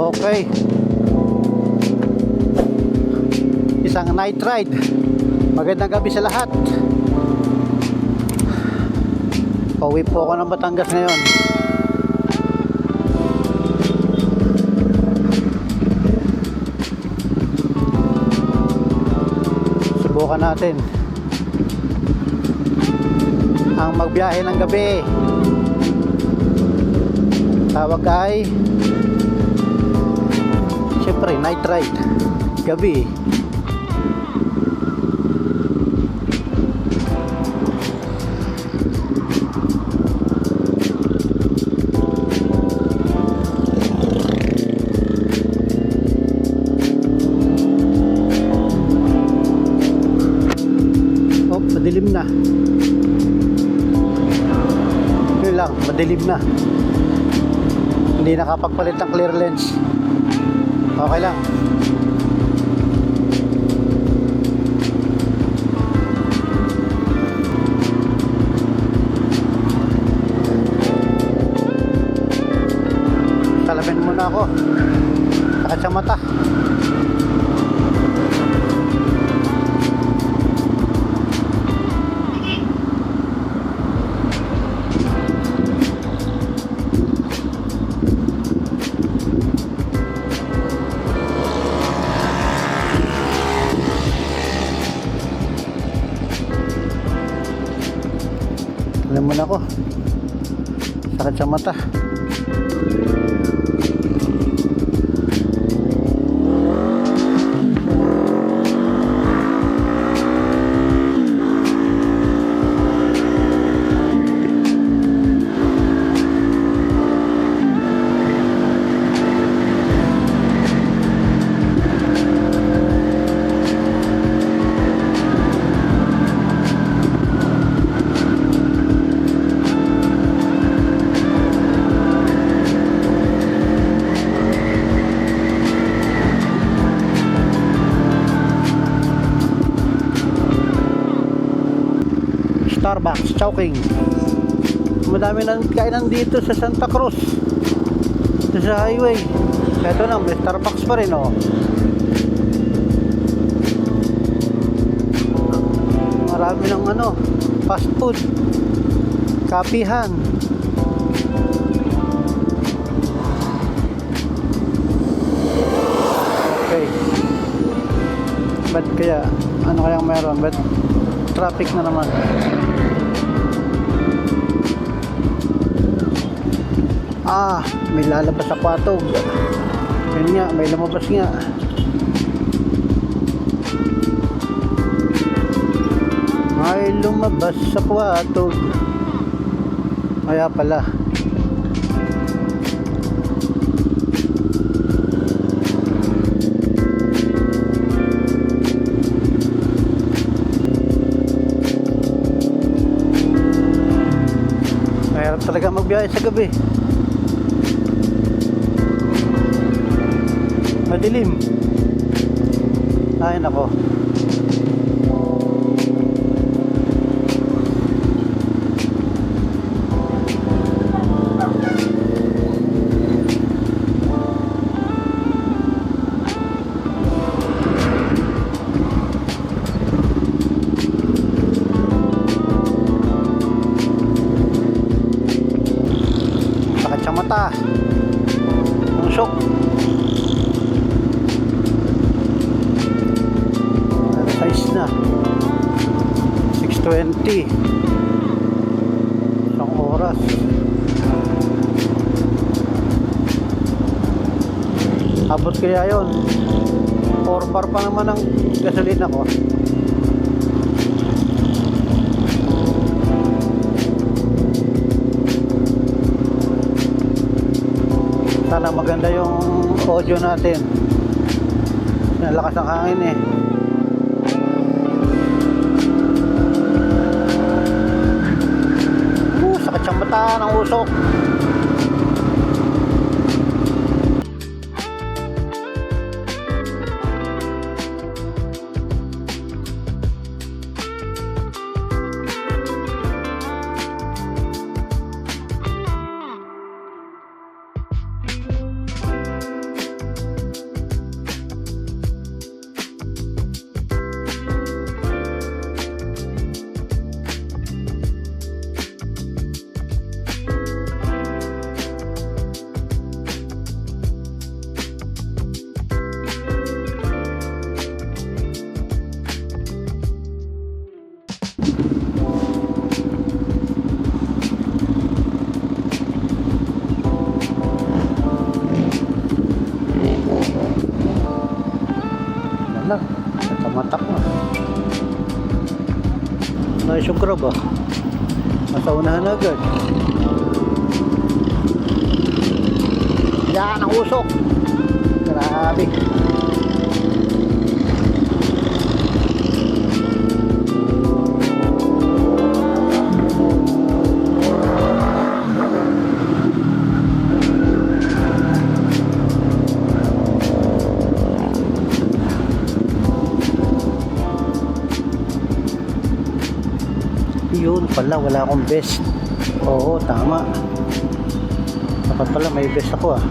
Okay. Isang night ride. Magandang gabi sa lahat. Pauwi po ako ng Batangas ngayon. Subukan natin ang magbiyahe ng gabi. Tawag ay siyempre night ride, gabi. Oh, madilim na. Yun lang, madilim na. Hindi nakapagpalit ng clear lens. Okay lang. Salamin muna ako. Sakit sa mata. Alam mo na ako, sakit sa mata. Starbucks, Chowking. Madami nang kainan dito sa Santa Cruz, sa highway. Eto na, may Starbucks pa rin, oh. Marami ng fast food, kapihan. Okay. Ba't kaya, kayang meron? Ba't traffic na naman? May lalabas sa Kwatog. Yun nga, may lumabas nga. May lumabas sa Kwatog. Kaya pala. Mahirap talaga magbiyahe sa gabi. Madilim. Ay nako. Sakit sa mata. Usok. Na 6:20, isang oras. Abot kaya yun. 4 bar pa naman ang gasolina ko. Sana maganda yung audio natin. Nalakas ang hangin eh. Sakit sa mata ng usok. lang. Tamatak na. Nice yung crab ah. Nasa unahan agad. Yan ang usok. Grabe. Yun pala, wala akong vest. Oo, tama. Dapat pala may vest ako ah.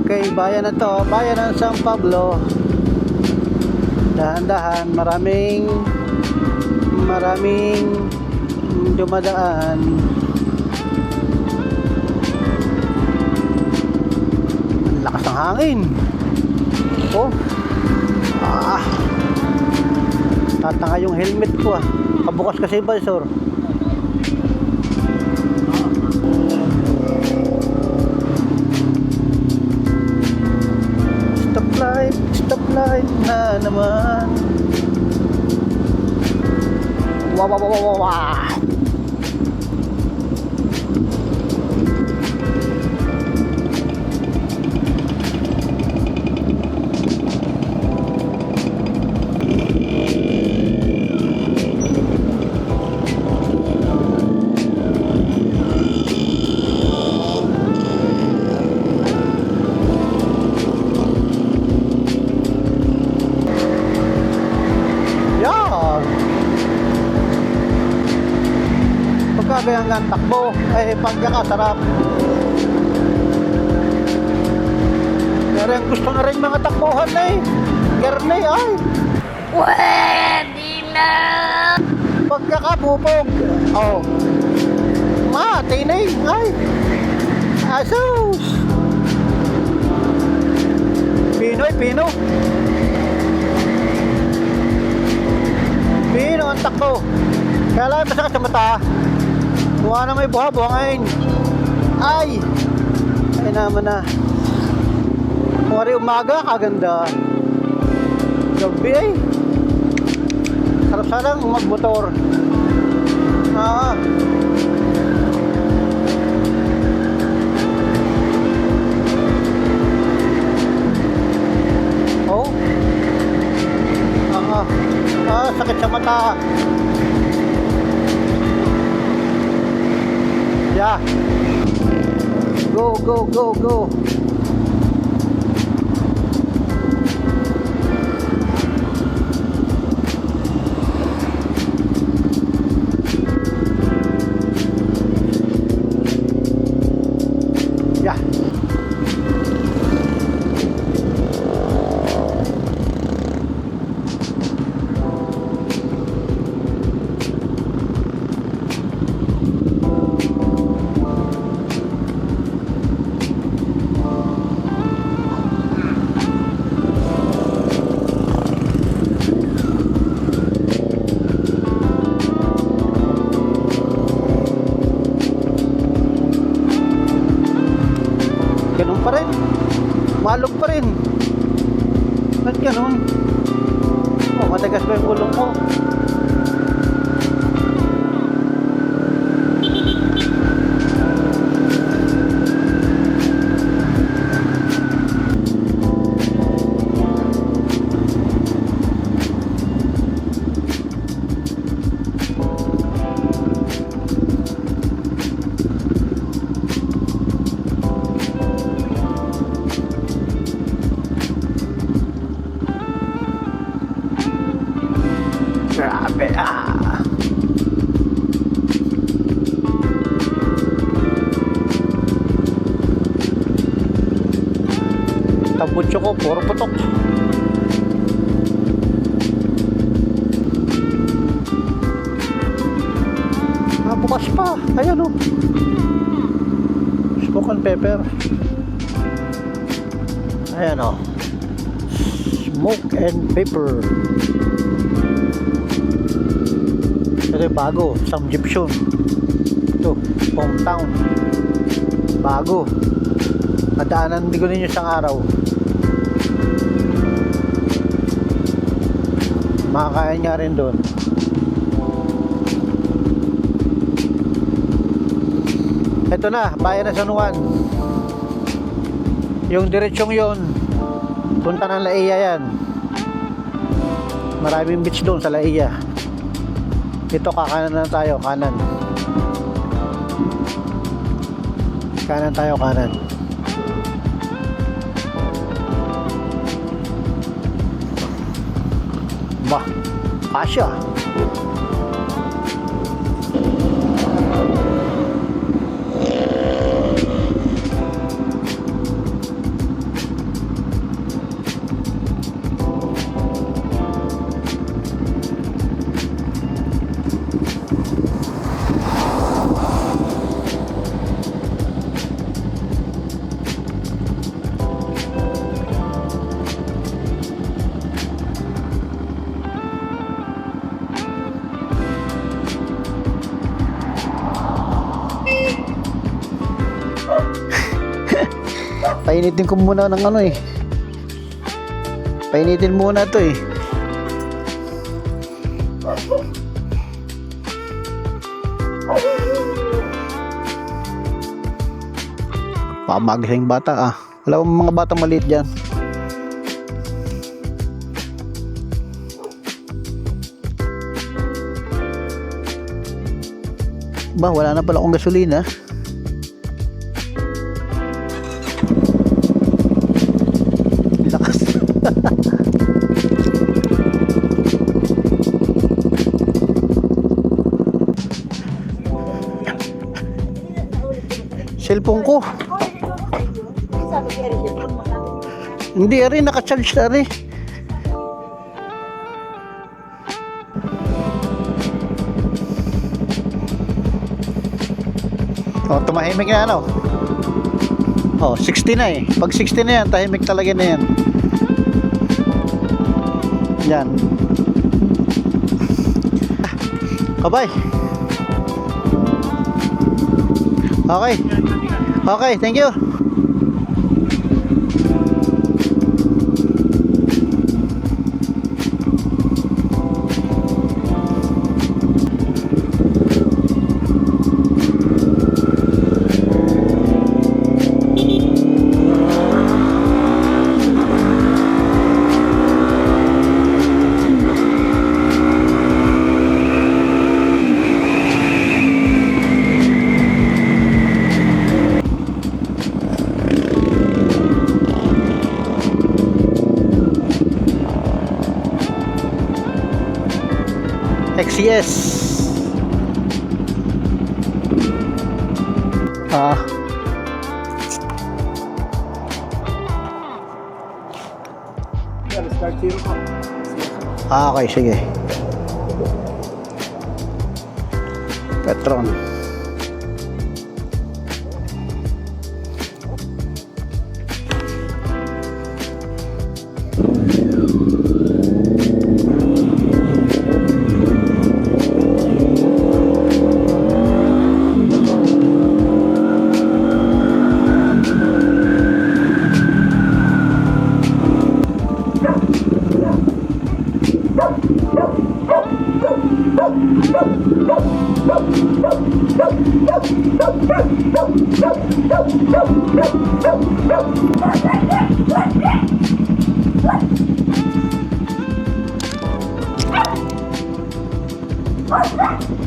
Okay, bayan na to. Bayan ng San Pablo. Dahan-dahan. Maraming dumadaan. Lakas ng hangin. Oh. Tatanga yung helmet ko ah. Kabukas kasi yung visor. Stoplight na naman. Wow, wow, wow, wow, wow. Pagka hanggang takbo ay pagkakasarap. Pero yung gusto na rin mga takbuhan na eh. Garne ay. Pwede na! Pagkakabubog. Oh. Tinay. Ay. Asus. Pinoy, Pino. Pino ang takbo. Kaya lang masakit sa mata. Buha na may buha-buhangain. Ay naman na. Kung umaga, kaganda. Gabi ay. Sarap sanang magmotor. Oh. Sakit sa mata. Yeah. Go, go, go, go. Yeah. Ganun pa rin. Malog pa rin. Ba't ganun? Oh, matagas ba yung gulong ko? Grabe ah. Tambutso ko, puro putok. Bukas pa. Ayan o. Smoke and pepper. Ayan o. Smoke and pepper. Ito yung bago, Samgyupsum. Ito, hometown. bago. Nadaanan din ko ninyo isang araw. Makakain nga rin doon. Ito na, bayan ng San Juan. Yung diretsyong yon, punta ng Laia yan. Maraming beach doon sa Laia. Ito kakanan na tayo, kanan. Kanan tayo, kanan. Bah, kasya. Painitin ko muna ng ano eh. Painitin muna to eh. Pamagising bata ah. Wala bang mga batang maliit dyan? Ba, wala na pala akong gasolina. Lakas. Cellphone ko. Hindi, ari, naka-charge na ari. Oh, tumahimik na ano. Oh, 60 na eh. Pag 60 na yan, tahimik talaga na yan. Yan. Bye-bye. Okay. Okay, thank you. XCS. Okay, sige. Petron. What?